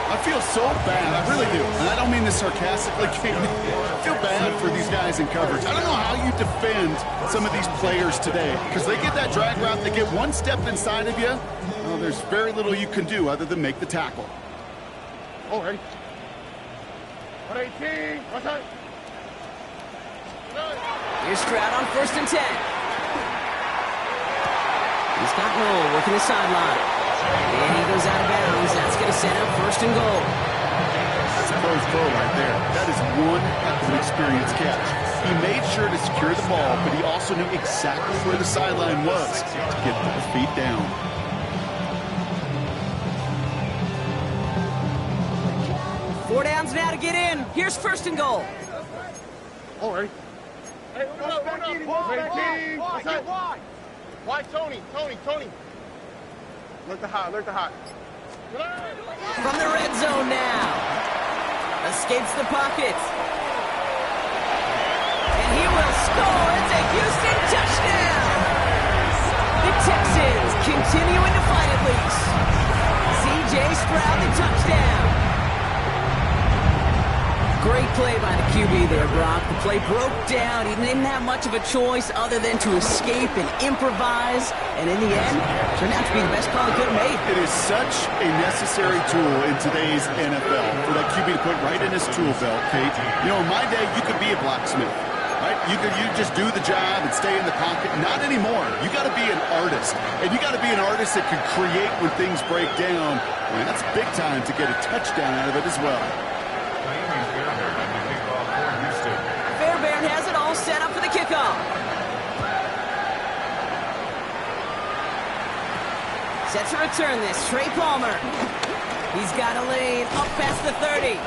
[SPEAKER 2] I feel so bad, I really do. And I don't mean this sarcastically, Kate. I feel bad for these guys in coverage. I don't know how you defend some of these players today, because they get that drag route, they get one step inside of you. Well, there's very little you can do other than make the tackle.
[SPEAKER 4] Oh, ready. 118. What's that?
[SPEAKER 1] Here's Stroud on first and 10. He's got Roll working the sideline. And he goes out of bounds. That's going to set up first and goal.
[SPEAKER 2] That's a close throw right there. That is one heck of an experienced catch. He made sure to secure the ball, but he also knew exactly where the sideline was to get both feet down.
[SPEAKER 1] Four downs now to get in. Here's first and goal.
[SPEAKER 4] Oh, ready. Hey, what up? 18. What's that? Why, Tony? Alert the hot.
[SPEAKER 1] From the red zone now. Escapes the pocket. And he will score. It's a Houston touchdown. The Texans continuing to fight at least. C.J. Stroud, the touchdown. Great play by the QB there, Brock. The play broke down. He didn't have much of a choice other than to escape and improvise. And in the end, turned out to be the best call he could have made.
[SPEAKER 2] It is such a necessary tool in today's NFL for that QB to put right in his tool belt, Kate. You know, in my day, you could be a blacksmith, right? You just do the job and stay in the pocket. Not anymore. You got to be an artist. And you got to be an artist that can create when things break down. And that's big time to get a touchdown out of it as well.
[SPEAKER 1] Fairbairn has it all set up for the kickoff. Set to return this, Trey Palmer. He's got a lane up past the 30.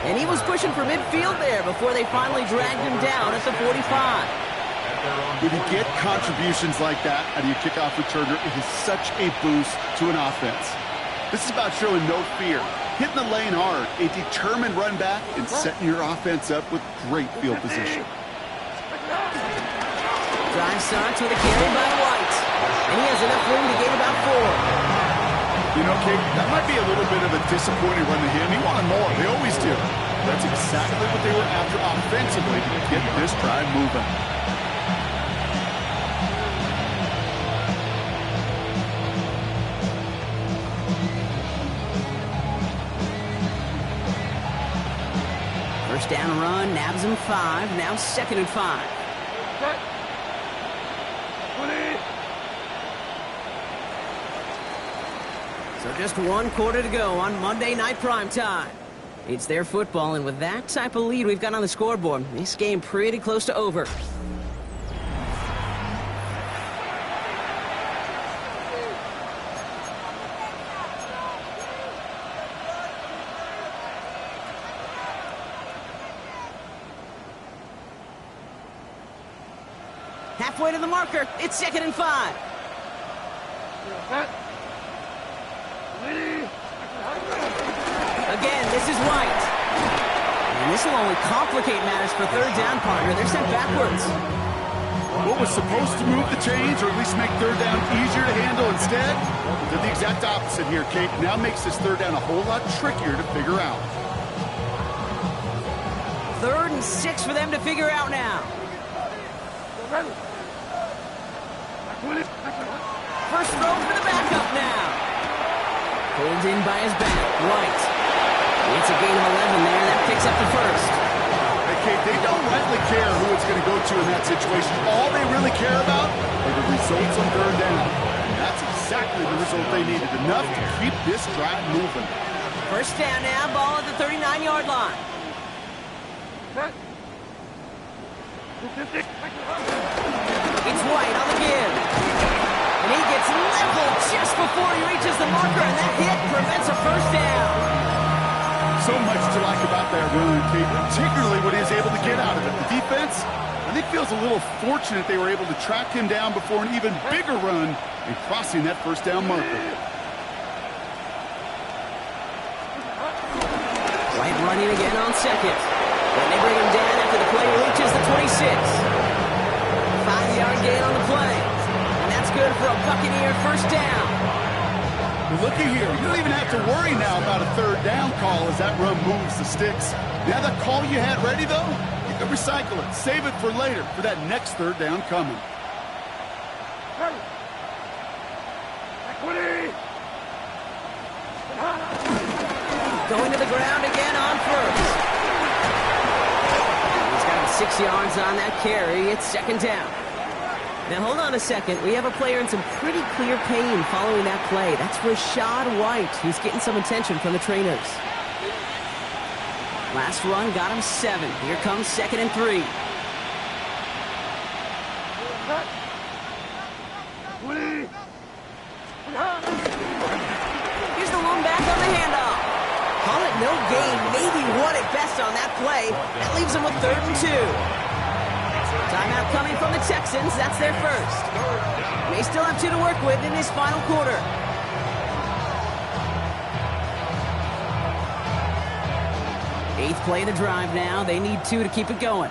[SPEAKER 1] And he was pushing for midfield there before they finally dragged him down at the 45.
[SPEAKER 2] When you get contributions like that out of your kickoff returner, it is such a boost to an offense. This is about showing no fear, hitting the lane hard, a determined run back, and setting your offense up with great field position.
[SPEAKER 1] Drive starts with a carry by White. And he has enough room to gain about 4.
[SPEAKER 2] You know, Kate, that might be a little bit of a disappointing run to him. He wanted more. They always do. That's exactly what they were after offensively to get this drive moving.
[SPEAKER 1] First down run, nabs him 5. Now 2nd and 5. So just one quarter to go on Monday Night Primetime. It's their football, and with that type of lead we've got on the scoreboard, this game pretty close to over. Halfway to the marker. It's 2nd and 5. Again, this is White. And this will only complicate matters for third down, partner. They're sent backwards.
[SPEAKER 2] What was supposed to move the chains, or at least make third down easier to handle instead, did the exact opposite here, Kate. Now makes this third down a whole lot trickier to figure out.
[SPEAKER 1] 3rd and 6 for them to figure out now. First throw for the backup now. Pulled in by his back, White. It's a gain of 11 there. That picks up the first.
[SPEAKER 2] Hey, Kate, they don't rightly care who it's going to go to in that situation. All they really care about are the results on third down. And that's exactly the result they needed. Enough to keep this drive moving.
[SPEAKER 1] First down now, ball at the 39-yard line. It's White on the give. And he gets leveled just before he reaches the marker, and that hit prevents a first down.
[SPEAKER 2] So much to like about that run, Kate, particularly what he was able to get out of it. The defense, I think, feels a little fortunate they were able to track him down before an even bigger run and crossing that first down marker.
[SPEAKER 1] White running again on 2nd. Then they bring him down after the play reaches the 26. 5-yard gain on the play. And that's good for a Buccaneer first down.
[SPEAKER 2] Looky here, you don't even have to worry now about a third down call as that run moves the sticks. Now that call you had ready, though, you can recycle it. Save it for later for that next third down coming.
[SPEAKER 1] Going to the ground again on first. He's got 6 yards on that carry. It's 2nd down. Now, hold on a second. We have a player in some pretty clear pain following that play. That's Rachaad White, who's getting some attention from the trainers. Last run got him 7. Here comes 2nd and 3. Here's the lone back on the handoff. Call it no gain, maybe one at best on that play. That leaves him with 3rd and 2. Timeout coming from the Texans. That's their first. They still have 2 to work with in this final quarter. Eighth play of the drive now. They need 2 to keep it going.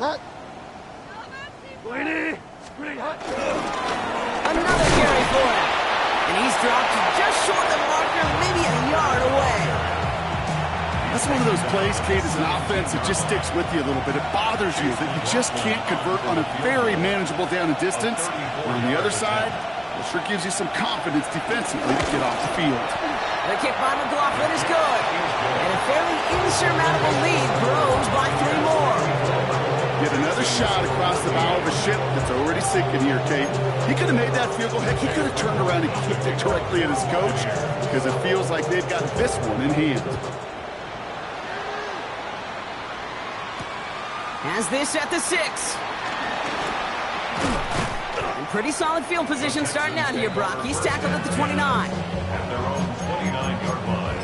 [SPEAKER 1] Another carry for him. And he's dropped just short of the marker, maybe a yard away.
[SPEAKER 2] That's one of those plays, Kate, as an offense that just sticks with you a little bit. It bothers you that you just can't convert on a very manageable down and distance. And on the other side, it sure gives you some confidence defensively to get off the field.
[SPEAKER 1] The kick by McLaughlin is good. And a fairly insurmountable lead grows by 3 more.
[SPEAKER 2] Get another shot across the bow of a ship that's already sinking here, Kate. He could have made that field goal. Heck, he could have turned around and kicked it directly at his coach because it feels like they've got this one in hand.
[SPEAKER 1] Has this at the 6. And pretty solid field position starting out here, Brock. He's tackled at the 29.
[SPEAKER 3] At their own 29-yard line.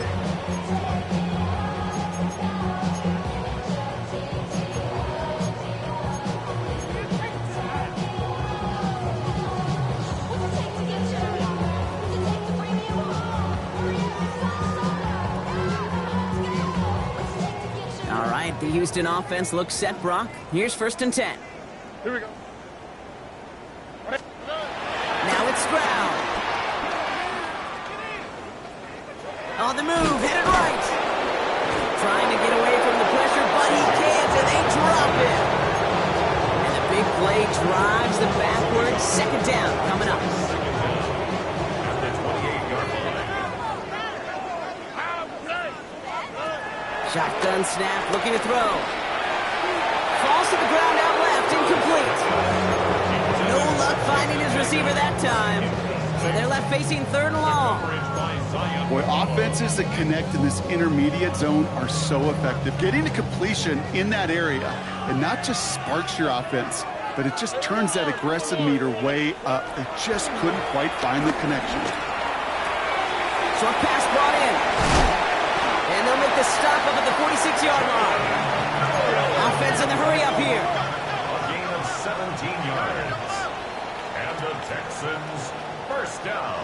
[SPEAKER 1] All right, the Houston offense looks set, Brock. Here's 1st and 10.
[SPEAKER 4] Here we go.
[SPEAKER 1] Now it's Stroud. On the move, headed right. Trying to get away from the pressure, but he can't, and they drop him. And the big play drives them backwards. 2nd down coming up.
[SPEAKER 3] At the 28-yard line.
[SPEAKER 1] Shotgun snap, looking to throw. Falls to the ground out left, incomplete. No luck finding his receiver that time. So they're left facing 3rd and long.
[SPEAKER 2] Boy, offenses that connect in this intermediate zone are so effective. Getting a completion in that area, and not just sparks your offense, but it just turns that aggressive meter way up. They just couldn't quite find the connection.
[SPEAKER 1] Short pass brought in. And they'll make the stop up at the 46-yard line. Offense in the hurry up here.
[SPEAKER 3] A gain of 17 yards. And the Texans, 1st down.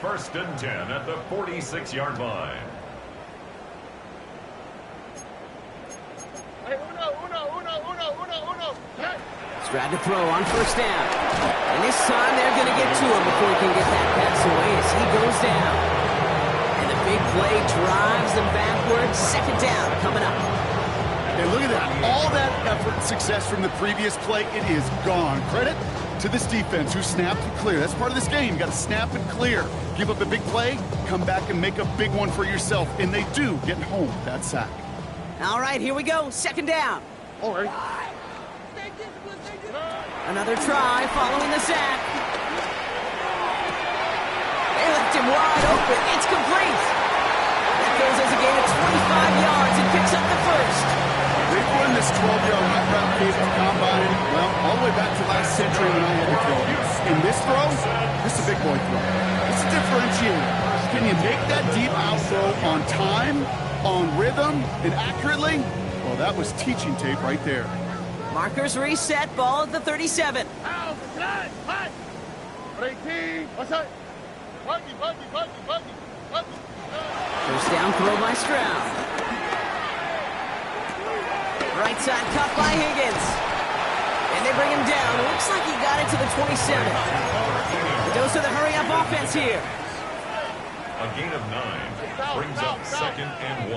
[SPEAKER 3] 1st and 10 at the 46-yard line.
[SPEAKER 1] Stroud to throw on 1st down. And this time they're going to get to him before he can get that pass away as he goes down. And the big play drives them backwards. 2nd down coming up.
[SPEAKER 2] And look at that. All that effort and success from the previous play, it is gone. Credit to this defense who snapped and clear. That's part of this game. You got to snap and clear. Give up a big play, come back and make a big one for yourself. And they do get home with that sack.
[SPEAKER 1] All right, here we go. 2nd down.
[SPEAKER 4] All right.
[SPEAKER 1] Another try following the sack. They left him wide open. It's complete. That goes as a gain of 25 yards and picks up the 1st.
[SPEAKER 2] They've run this 12-yard hot route case to combine, well, all the way back to last century when I had to throw. In this throw, this is a big boy throw. It's a differentiator. Can you make that deep out throw on time, on rhythm, and accurately? Well, that was teaching tape right there.
[SPEAKER 1] Markers reset, ball at the 37. First down throw by Stroud. Right side cut by Higgins. And they bring him down. It looks like he got it to the 27. The dose of the hurry-up offense here.
[SPEAKER 3] A gain of 9 brings up 2nd and 1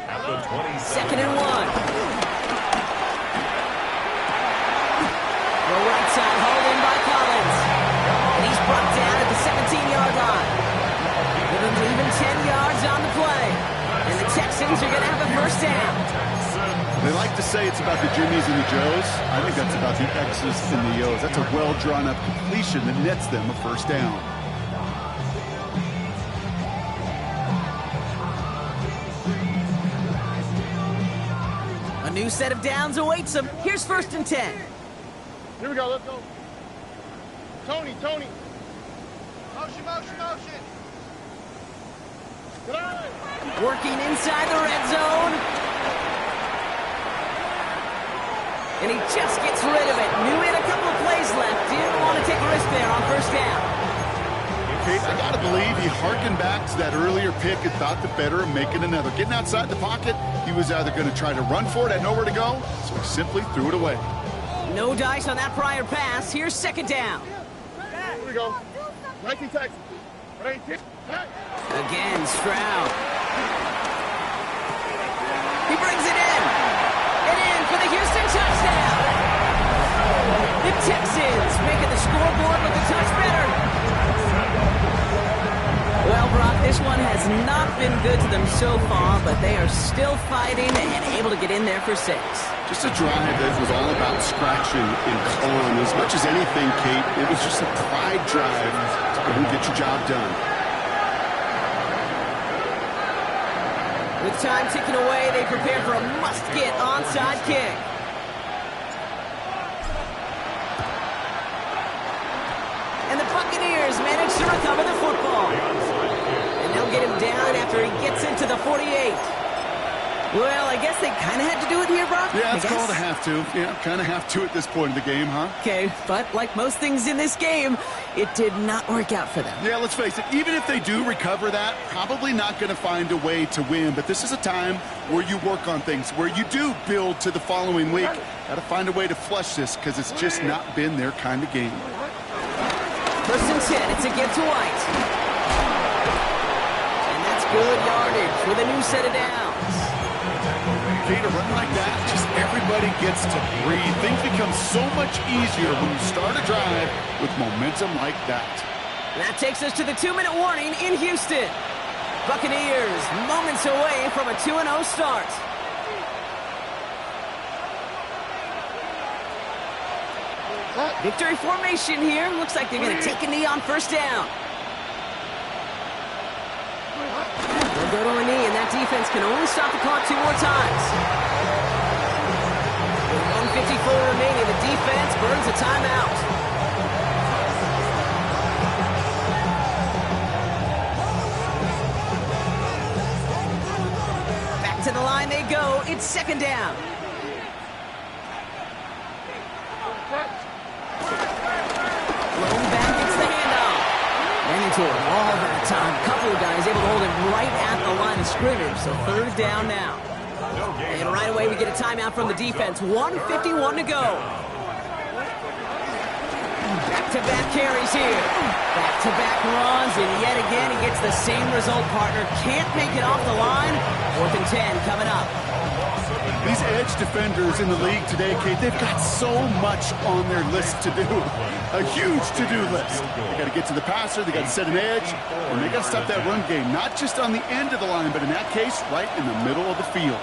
[SPEAKER 3] at the 27.
[SPEAKER 1] 2nd and 1. The right side hauled in by Collins. And he's brought down at the 17-yard line. With him leaving 10 yards on the play. And the Texans are going to have a 1st down.
[SPEAKER 2] They like to say it's about the Jimmies and the Joes. I think that's about the X's and the O's. That's a well-drawn-up completion that nets them a 1st down.
[SPEAKER 1] A new set of downs awaits them. Here's 1st and 10.
[SPEAKER 4] Here we go, let's go. Tony. Motion. Get on.
[SPEAKER 1] Working inside the red zone. And he just gets rid of it. Knew he had a couple of plays left. Didn't want to take a risk there on 1st down.
[SPEAKER 2] Okay, I got to believe he harkened back to that earlier pick and thought the better of making another. Getting outside the pocket, he was either going to try to run for it, had nowhere to go, so he simply threw it away.
[SPEAKER 1] No dice on that prior pass. Here's 2nd down.
[SPEAKER 4] Here we go. 19 Texans.
[SPEAKER 1] Again, Stroud. He brings it in. And in for the Houston touchdown. The Texans making the scoreboard look a touch better. Well, Brock, this one has not been good to them so far, but they are still fighting and able to get in there for 6.
[SPEAKER 2] Just a drive that was all about scratching and clawing. As much as anything, Kate, it was just a pride drive to go and get your job done.
[SPEAKER 1] With time ticking away, they prepare for a must-get onside kick. And the Buccaneers manage to recover the football. And they'll get him down after he gets into the 48. Well, I guess they kind of had to do it here, Brock.
[SPEAKER 2] Yeah, it's called a have to. Yeah, kind of have to at this point in the game, huh?
[SPEAKER 1] Okay, but like most things in this game, it did not work out for them.
[SPEAKER 2] Yeah, let's face it, even if they do recover that, probably not going to find a way to win. But this is a time where you work on things, where you do build to the following week. Got to find a way to flush this because it's just not been their kind of game.
[SPEAKER 1] 1st and 10, it's a give to White. And that's good yardage with a new set of downs.
[SPEAKER 2] Okay, to run like that, just everybody gets to breathe. Things become so much easier when you start a drive with momentum like that.
[SPEAKER 1] And that takes us to the 2-minute warning in Houston. Buccaneers moments away from a 2-0 start. Victory formation here. Looks like they're going to take a knee on first down. They'll go to a knee, and that defense can only stop the clock 2 more times. With 1:54 remaining, the defense burns a timeout. Back to the line they go. It's second down. Thrown back, gets the handoff. Ran into a wall that time. A couple of guys able to hold him right at the line of scrimmage. So third down now. And right away we get a timeout from the defense. 1:51 to go. Back-to-back carries here. Back-to-back runs, and yet again he gets the same result, partner. Can't make it off the line. 4th and 10 coming up.
[SPEAKER 2] These edge defenders in the league today, Kate, they've got so much on their list to do. A huge to-do list. They got to get to the passer, they got to set an edge, and they got to stop that run game, not just on the end of the line, but in that case, right in the middle of the field.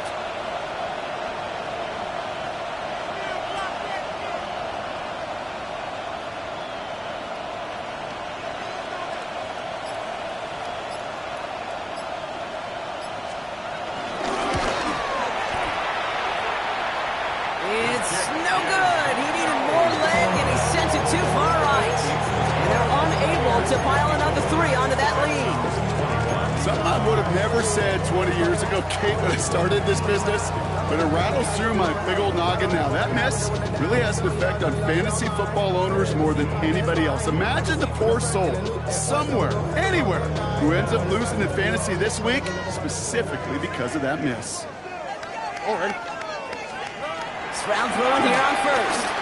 [SPEAKER 1] It's no good. He needed more leg, and he sent it too far right. And they're unable to pile another 3 onto that lead.
[SPEAKER 2] Something I would have never said 20 years ago, Kate, when I started this business, but it rattles through my big old noggin now. That miss really has an effect on fantasy football owners more than anybody else. Imagine the poor soul, somewhere, anywhere, who ends up losing in fantasy this week, specifically because of that miss.
[SPEAKER 4] All right.
[SPEAKER 1] Round throwing here on first.